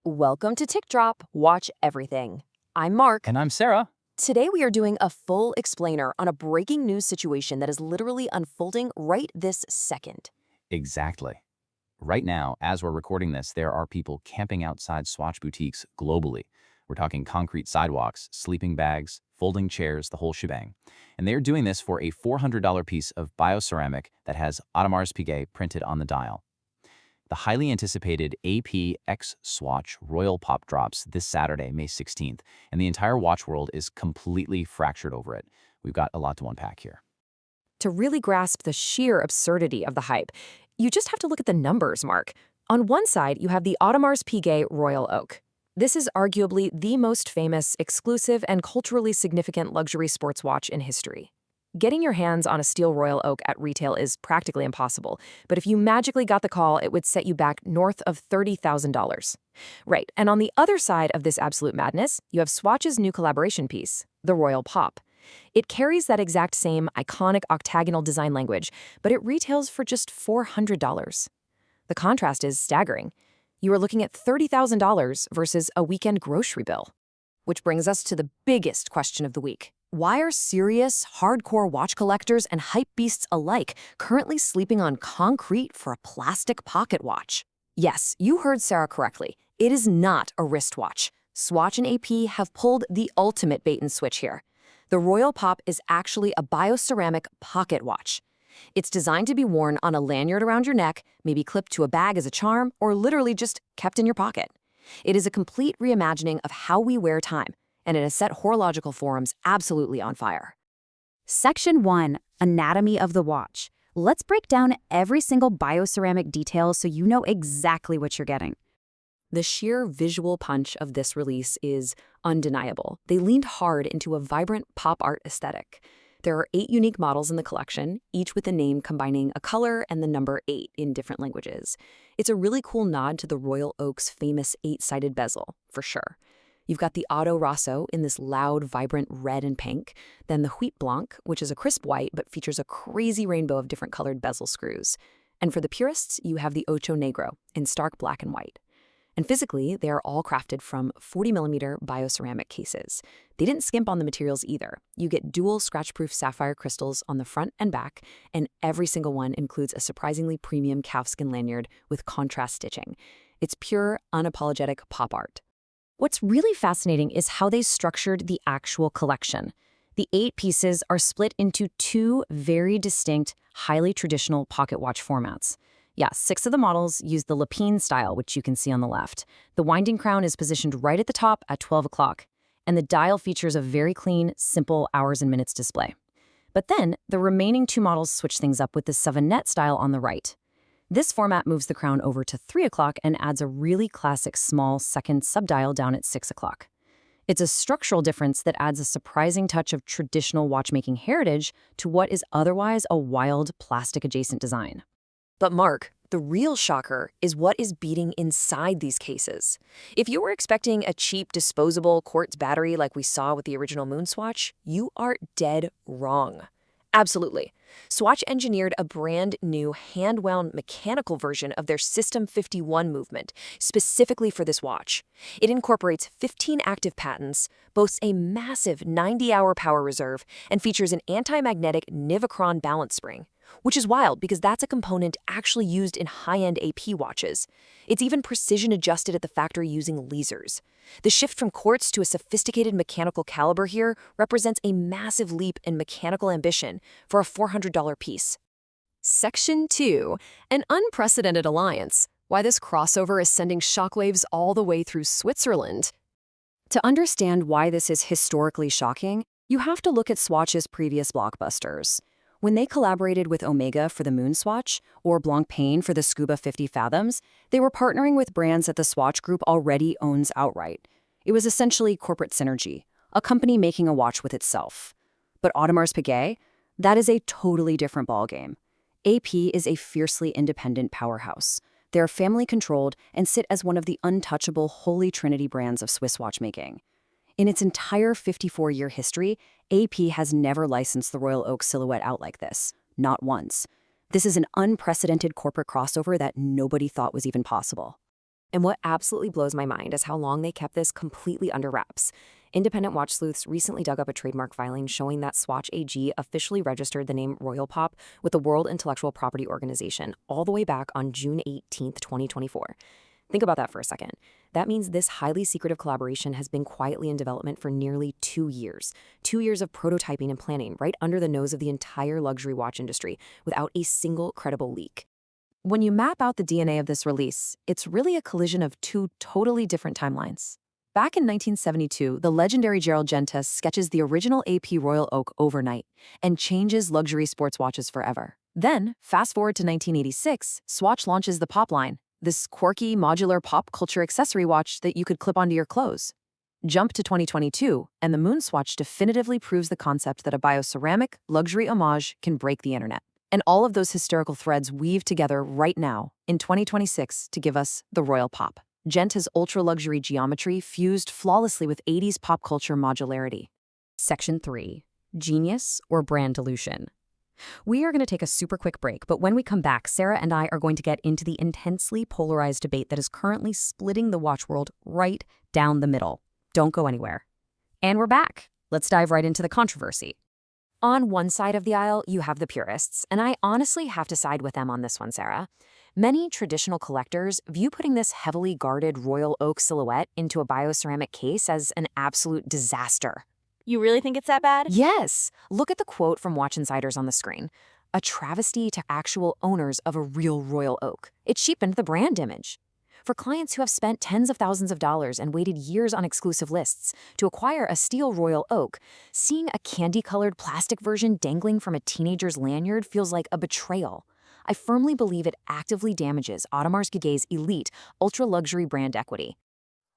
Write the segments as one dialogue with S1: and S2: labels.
S1: Welcome to Tick Drop, Watch Everything. I'm Mark.
S2: And I'm Sarah.
S1: Today we are doing a full explainer on a breaking news situation that is literally unfolding right this second.
S2: Exactly. Right now, as we're recording this, there are people camping outside Swatch boutiques globally. We're talking concrete sidewalks, sleeping bags, folding chairs, the whole shebang. And they're doing this for a $400 piece of Bioceramic that has Audemars Piguet printed on the dial. The highly anticipated AP X Swatch Royal Pop drops this Saturday, May 16th, and the entire watch world is completely fractured over it. We've got a lot to unpack here.
S1: To really grasp the sheer absurdity of the hype, you just have to look at the numbers, Mark. On one side, you have the Audemars Piguet Royal Oak. This is arguably the most famous, exclusive, and culturally significant luxury sports watch in history. Getting your hands on a steel Royal Oak at retail is practically impossible, but if you magically got the call, it would set you back north of $30,000. Right, and on the other side of this absolute madness, you have Swatch's new collaboration piece, the Royal Pop. It carries that exact same iconic octagonal design language, but it retails for just $400. The contrast is staggering. You are looking at $30,000 versus a weekend grocery bill. Which brings us to the biggest question of the week. Why are serious, hardcore watch collectors and hype beasts alike currently sleeping on concrete for a plastic pocket watch? Yes, you heard Sarah correctly. It is not a wristwatch. Swatch and AP have pulled the ultimate bait and switch here. The Royal Pop is actually a bioceramic pocket watch. It's designed to be worn on a lanyard around your neck, maybe clipped to a bag as a charm, or literally just kept in your pocket. It is a complete reimagining of how we wear time, and it has set horological forums absolutely on fire.
S3: Section 1, Anatomy of the Watch. Let's break down every single bioceramic detail so you know exactly what you're getting.
S1: The sheer visual punch of this release is undeniable. They leaned hard into a vibrant pop art aesthetic. There are 8 unique models in the collection, each with a name combining a color and the number 8 in different languages. It's a really cool nod to the Royal Oak's famous 8-sided bezel, for sure. You've got the Auto Rosso in this loud, vibrant red and pink, then the Huit Blanc, which is a crisp white but features a crazy rainbow of different colored bezel screws. And for the purists, you have the Ocho Negro in stark black and white. And physically, they are all crafted from 40mm bioceramic cases. They didn't skimp on the materials either. You get dual scratch-proof sapphire crystals on the front and back, and every single one includes a surprisingly premium calfskin lanyard with contrast stitching. It's pure, unapologetic pop art. What's really fascinating is how they structured the actual collection. The 8 pieces are split into 2 very distinct, highly traditional pocket watch formats. Yeah, 6 of the models use the lapine style, which you can see on the left. The winding crown is positioned right at the top at 12 o'clock, and the dial features a very clean, simple hours and minutes display. But then, the remaining 2 models switch things up with the savonette style on the right. This format moves the crown over to 3 o'clock and adds a really classic small second subdial down at 6 o'clock. It's a structural difference that adds a surprising touch of traditional watchmaking heritage to what is otherwise a wild plastic-adjacent design. But Mark, the real shocker is what is beating inside these cases. If you were expecting a cheap, disposable quartz battery like we saw with the original MoonSwatch, you are dead wrong. Absolutely. Swatch engineered a brand new hand-wound mechanical version of their System 51 movement, specifically for this watch. It incorporates 15 active patents, boasts a massive 90-hour power reserve, and features an anti-magnetic Nivacron balance spring. Which is wild because that's a component actually used in high-end AP watches. It's even precision adjusted at the factory using lasers. The shift from quartz to a sophisticated mechanical caliber here represents a massive leap in mechanical ambition for a $400 piece. Section 2, an unprecedented alliance. Why this crossover is sending shockwaves all the way through Switzerland. To understand why this is historically shocking, you have to look at Swatch's previous blockbusters. When they collaborated with Omega for the MoonSwatch or Blancpain for the Scuba 50 Fathoms, they were partnering with brands that the Swatch Group already owns outright. It was essentially corporate synergy, a company making a watch with itself. But Audemars Piguet? That is a totally different ballgame. AP is a fiercely independent powerhouse. They are family-controlled and sit as one of the untouchable holy trinity brands of Swiss watchmaking. In its entire 54-year history, AP has never licensed the Royal Oak silhouette out like this. Not once. This is an unprecedented corporate crossover that nobody thought was even possible. And what absolutely blows my mind is how long they kept this completely under wraps. Independent watch sleuths recently dug up a trademark filing showing that Swatch AG officially registered the name Royal Pop with the World Intellectual Property Organization all the way back on June 18, 2024. Think about that for a second. That means this highly secretive collaboration has been quietly in development for nearly 2 years. 2 years of prototyping and planning right under the nose of the entire luxury watch industry without a single credible leak.
S3: When you map out the DNA of this release, it's really a collision of two totally different timelines. Back in 1972, the legendary Gerald Gentes sketches the original AP Royal Oak overnight and changes luxury sports watches forever. Then, fast forward to 1986, Swatch launches the Pop line, this quirky, modular pop culture accessory watch that you could clip onto your clothes. Jump to 2022, and the MoonSwatch definitively proves the concept that a bioceramic, luxury homage can break the internet. And all of those historical threads weave together right now, in 2026, to give us the Royal Pop. Gentes' ultra-luxury geometry fused flawlessly with 80s pop culture modularity.
S1: Section 3. Genius or brand dilution? We are going to take a super quick break, but when we come back, Sarah and I are going to get into the intensely polarized debate that is currently splitting the watch world right down the middle. Don't go anywhere. And we're back. Let's dive right into the controversy. On one side of the aisle, you have the purists, and I honestly have to side with them on this one, Sarah. Many traditional collectors view putting this heavily guarded royal oak silhouette into a bioceramic case as an absolute disaster.
S4: You really think it's that bad?
S1: Yes. Look at the quote from Watch Insiders on the screen. A travesty to actual owners of a real royal oak. It cheapened the brand image. For clients who have spent tens of thousands of dollars and waited years on exclusive lists to acquire a steel royal oak, seeing a candy-colored plastic version dangling from a teenager's lanyard feels like a betrayal. I firmly believe it actively damages Audemars Piguet's elite, ultra-luxury brand equity.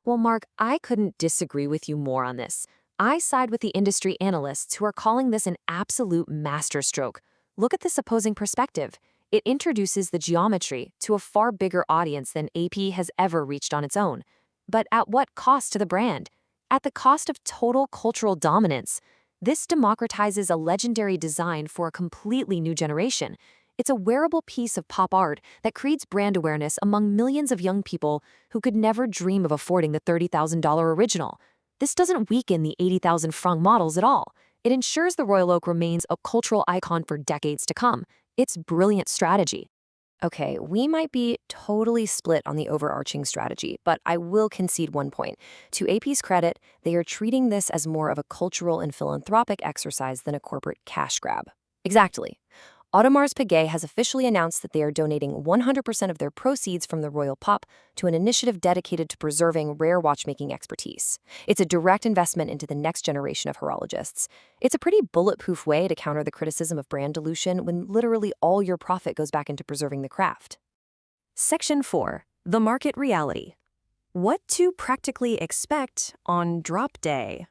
S1: Well, Mark, I couldn't disagree with you more on this. I side with the industry analysts who are calling this an absolute masterstroke. Look at this opposing perspective. It introduces the geometry to a far bigger audience than AP has ever reached on its own. But at what cost to the brand? At the cost of total cultural dominance. This democratizes a legendary design for a completely new generation. It's a wearable piece of pop art that creates brand awareness among millions of young people who could never dream of affording the $30,000 original. This doesn't weaken the 80,000 franc models at all. It ensures the Royal Oak remains a cultural icon for decades to come. It's brilliant strategy. Okay, we might be totally split on the overarching strategy, but I will concede one point. To AP's credit, they are treating this as more of a cultural and philanthropic exercise than a corporate cash grab. Exactly. Audemars Piguet has officially announced that they are donating 100% of their proceeds from the Royal Pop to an initiative dedicated to preserving rare watchmaking expertise. It's a direct investment into the next generation of horologists. It's a pretty bulletproof way to counter the criticism of brand dilution when literally all your profit goes back into preserving the craft. Section 4. The Market Reality. What to practically expect on drop day.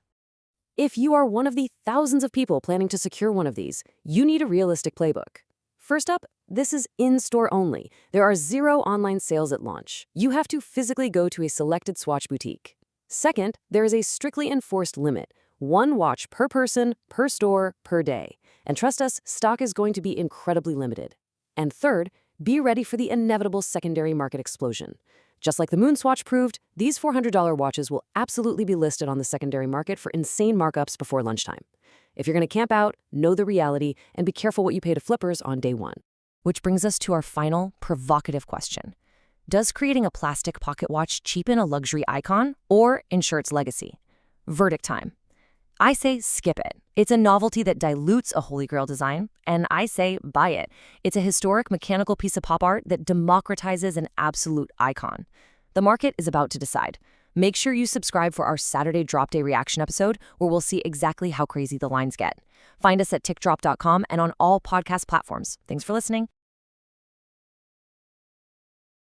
S1: If you are one of the thousands of people planning to secure one of these, you need a realistic playbook. First up, this is in-store only. There are 0 online sales at launch. You have to physically go to a selected Swatch boutique. Second, there is a strictly enforced limit. 1 watch per person, per store, per day. And trust us, stock is going to be incredibly limited. And third, be ready for the inevitable secondary market explosion. Just like the MoonSwatch proved, these $400 watches will absolutely be listed on the secondary market for insane markups before lunchtime. If you're going to camp out, know the reality and be careful what you pay to flippers on day 1. Which brings us to our final, provocative question. Does creating a plastic pocket watch cheapen a luxury icon or ensure its legacy? Verdict time. I say skip it. It's a novelty that dilutes a holy grail design, and I say buy it. It's a historic mechanical piece of pop art that democratizes an absolute icon. The market is about to decide. Make sure you subscribe for our Saturday Drop Day reaction episode, where we'll see exactly how crazy the lines get. Find us at tickdrop.com and on all podcast platforms. Thanks for listening.